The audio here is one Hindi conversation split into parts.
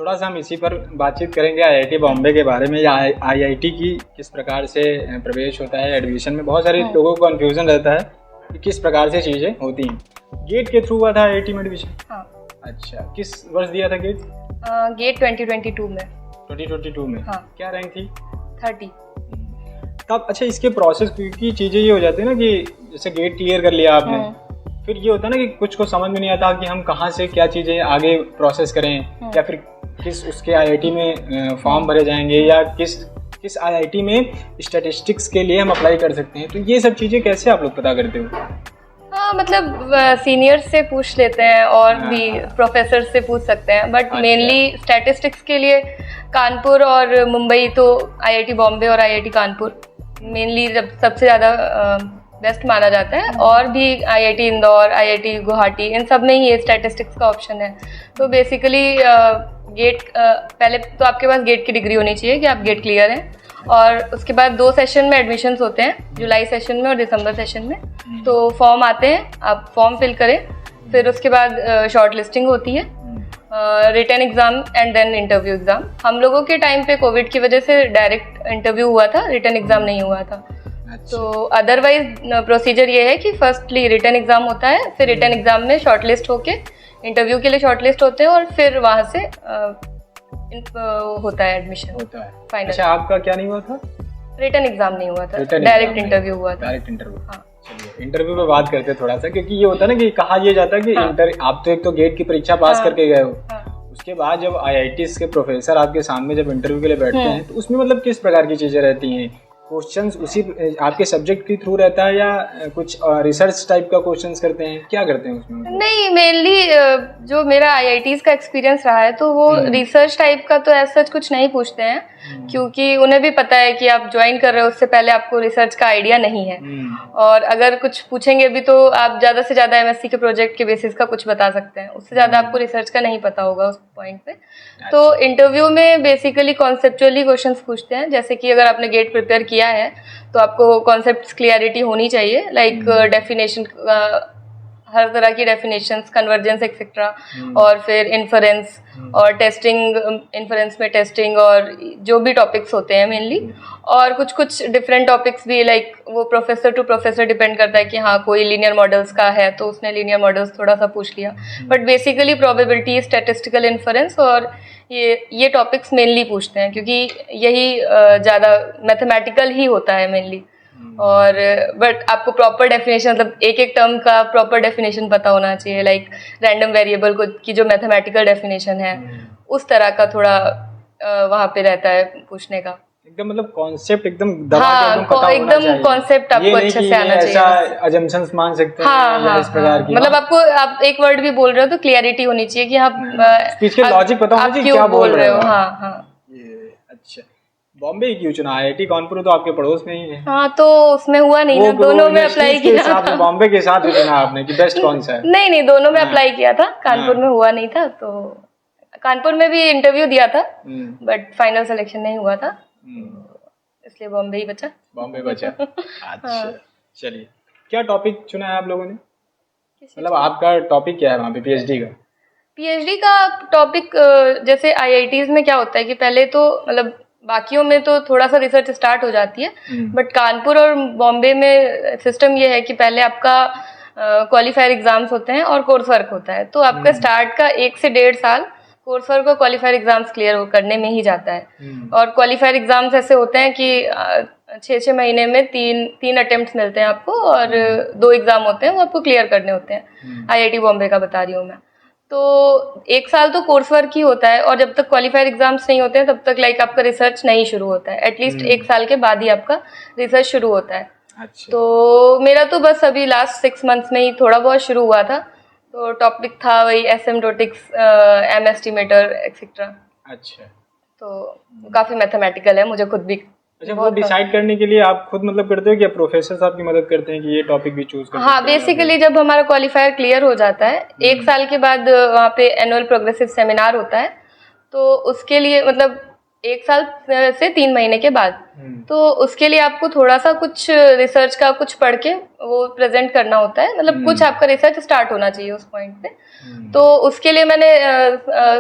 थोड़ा सा हम इसी पर बातचीत करेंगे आईआईटी बॉम्बे के बारे में, या आईआईटी की किस प्रकार से प्रवेश होता है एडमिशन में। बहुत सारे लोगों को कन्फ्यूजन रहता है कि किस प्रकार से चीज़ें होती हैं। गेट के थ्रू हुआ था आईआईटी में एडमिशन? हाँ। अच्छा, किस वर्ष दिया था गेट? गेट 2022 में। 2022 में? हाँ। क्या रैंक थी? 30। तब अच्छा, इसके प्रोसेस की चीज़ें ये हो जाती है ना कि जैसे गेट क्लियर कर लिया आपने, फिर ये होता है ना कि कुछ को समझ में नहीं आता कि हम कहाँ से क्या चीज़ें आगे प्रोसेस करें, या फिर किस उसके आईआईटी में फॉर्म भरे जाएंगे, या किस आईआईटी में स्टैटिस्टिक्स के लिए हम अप्लाई कर सकते हैं। तो ये सब चीज़ें कैसे आप लोग पता करते हो? हाँ, मतलब सीनियर से पूछ लेते हैं और भी प्रोफेसर से पूछ सकते हैं, बट मेनली स्टैटिस्टिक्स के लिए कानपुर और मुंबई, तो आईआईटी बॉम्बे और आईआईटी कानपुर मेनली सबसे ज़्यादा बेस्ट माना जाता है। और भी आईआईटी इंदौर, आईआईटी गुवाहाटी, इन सब में ही ये स्टैटिस्टिक्स का ऑप्शन है। तो बेसिकली गेट पहले तो आपके पास गेट की डिग्री होनी चाहिए कि आप गेट क्लियर हैं, और उसके बाद 2 सेशन में एडमिशन्स होते हैं, जुलाई सेशन में और दिसंबर सेशन में। तो फॉर्म आते हैं, आप फॉर्म फिल करें, फिर उसके बाद शॉर्ट लिस्टिंग होती है, written exam and then interview exam. हम लोगों के टाइम पे कोविड की वजह से डायरेक्ट इंटरव्यू हुआ था, रिटन एग्ज़ाम नहीं हुआ था। तो अदरवाइज प्रोसीजर ये है कि फर्स्टली रिटन एग्ज़ाम होता है, फिर रिटन एग्ज़ाम में शॉर्टलिस्ट होके इंटरव्यू के लिए शॉर्टलिस्ट होते हैं, और फिर वहाँ से होता है एडमिशन होता है फाइनल। अच्छा, आपका क्या नहीं हुआ था? रिटन एग्ज़ाम नहीं हुआ था, डायरेक्ट इंटरव्यू हुआ था। Direct interview. हाँ। चलिए, इंटरव्यू पे बात करते हैं थोड़ा सा, क्योंकि ये होता है ना कि कहा यह जाता है कि आप तो एक तो गेट की परीक्षा पास करके गए हो, उसके बाद जब आईआईटीज़ के प्रोफेसर आपके सामने जब इंटरव्यू के लिए बैठते हैं, तो उसमें मतलब किस प्रकार की चीज़ें रहती हैं? क्वेश्चंस उसी आपके सब्जेक्ट के थ्रू रहता है, या कुछ रिसर्च टाइप का क्वेश्चंस करते हैं? क्या करते हैं उसमें? नहीं, मेनली जो मेरा आईआईटीज़ का एक्सपीरियंस रहा है, तो वो रिसर्च टाइप का तो ऐसा कुछ नहीं पूछते हैं, क्योंकि उन्हें भी पता है कि आप ज्वाइन कर रहे हो, उससे पहले आपको रिसर्च का आइडिया नहीं है। और अगर कुछ पूछेंगे भी तो आप ज़्यादा से ज़्यादा एमएससी के प्रोजेक्ट के बेसिस का कुछ बता सकते हैं, उससे ज़्यादा आपको रिसर्च का नहीं पता होगा उस पॉइंट पे। तो इंटरव्यू में बेसिकली कॉन्सेप्चुअली क्वेश्चंस पूछते हैं, जैसे कि अगर आपने गेट प्रिपेयर किया है तो आपको कॉन्सेप्ट्स क्लियरिटी होनी चाहिए, लाइक डेफिनेशन, हर तरह की डेफिनेशंस, कन्वर्जेंस एक्सेट्रा, और फिर इन्फरेंस और टेस्टिंग, इन्फरेंस में टेस्टिंग और जो भी टॉपिक्स होते हैं मेनली, और कुछ डिफरेंट टॉपिक्स भी, लाइक वो प्रोफेसर टू प्रोफेसर डिपेंड करता है कि हाँ कोई लीनियर मॉडल्स का है तो उसने लीनियर मॉडल्स थोड़ा सा पूछ लिया, but basically probability, statistical inference और ये टॉपिक्स मेनली पूछते हैं, क्योंकि यही ज़्यादा मैथमेटिकल ही होता है मेनली। और बट आपको प्रॉपर डेफिनेशन, मतलब एक टर्म का प्रॉपर डेफिनेशन पता होना चाहिए, लाइक रैंडम वेरिएबल को की जो मैथमेटिकल डेफिनेशन है, उस तरह का थोड़ा वहाँ पे रहता है पूछने का। एकदम मतलब कॉन्सेप्ट एकदम दबा के हाँ, एकदम कॉन्सेप्ट आपको अच्छे से आना चाहिए। ऐसा अजम्पशंस मान सकते हैं, हाँ, इस प्रकार की, मतलब आप एक वर्ड भी बोल रहे हो तो क्लियरिटी होनी चाहिए कि आप स्पीच के लॉजिक पता होना चाहिए क्या बोल रहे हो। हाँ। अच्छा, बॉम्बे ही क्यों चुना? आईआईटी कानपुर तो आपके पड़ोस में ही है। हाँ, तो उसमें हुआ नहीं ना, दोनों में अप्लाई किया। बॉम्बे के साथ चुना आपने कि बेस्ट कौन सा है? नहीं, दोनों में अप्लाई किया था, कानपुर में हुआ नहीं था, तो कानपुर में भी इंटरव्यू दिया था, बट फाइनल सिलेक्शन नहीं हुआ था, इसलिए बॉम्बे ही बचा। बॉम्बे बचा। अच्छा, चलिए, क्या टॉपिक चुना है आप लोगों ने? मतलब आपका टॉपिक क्या है वहाँ पे पीएचडी का? पीएचडी का टॉपिक जैसे आईआईटीज़ में क्या होता है कि पहले तो मतलब बाकियों में तो थोड़ा सा रिसर्च स्टार्ट हो जाती है, बट कानपुर और बॉम्बे में सिस्टम ये है कि पहले आपका क्वालिफायर एग्जाम्स होते हैं और कोर्स वर्क होता है। तो आपका स्टार्ट का 1 से 1.5 साल कोर्स वर्क और क्वालिफायर एग्जाम्स क्लियर करने में ही जाता है। और क्वालिफायर एग्जाम्स ऐसे होते हैं कि 6-6 महीने में 3 अटेम्प्ट्स मिलते हैं आपको, और 2 एग्जाम होते हैं वो आपको क्लियर करने होते हैं। आईआईटी बॉम्बे का बता रही हूँ मैं। तो 1 साल तो कोर्स वर्क ही होता है, और जब तक क्वालिफायर एग्जाम्स नहीं होते हैं तब तक लाइक आपका रिसर्च नहीं शुरू होता है, एटलीस्ट 1 साल के बाद ही आपका रिसर्च शुरू होता है। अच्छा। तो मेरा तो बस अभी लास्ट 6 मंथ्स में ही थोड़ा बहुत शुरू हुआ था, तो टॉपिक था वही एसिम्प्टोटिक्स, एम एस्टिमेटर एक्सेट्रा। अच्छा, तो काफ़ी मैथमेटिकल है, मुझे खुद भी। अच्छा, वो डिसाइड करने के लिए आप खुद मतलब करते हो कि प्रोफेसर आपकी मदद करते हैं कि ये टॉपिक भी चूज करते हैं? हाँ, बेसिकली जब हमारा क्वालिफायर क्लियर हो जाता है 1 साल के बाद वहाँ पे एनुअल प्रोग्रेसिव सेमिनार होता है, तो उसके लिए मतलब 1 साल से 3 महीने के बाद। तो उसके लिए आपको थोड़ा सा कुछ रिसर्च का कुछ पढ़ के वो प्रेजेंट करना होता है, मतलब कुछ आपका रिसर्च स्टार्ट होना चाहिए उस पॉइंट पे। तो उसके लिए मैंने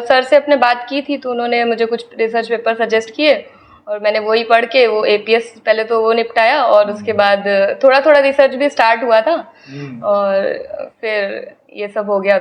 सर से अपने बात की थी, तो उन्होंने मुझे कुछ रिसर्च पेपर सजेस्ट किए और मैंने वही पढ़ के वो एपीएस पहले तो वो निपटाया, और उसके बाद थोड़ा थोड़ा रिसर्च भी स्टार्ट हुआ था और फिर ये सब हो गया।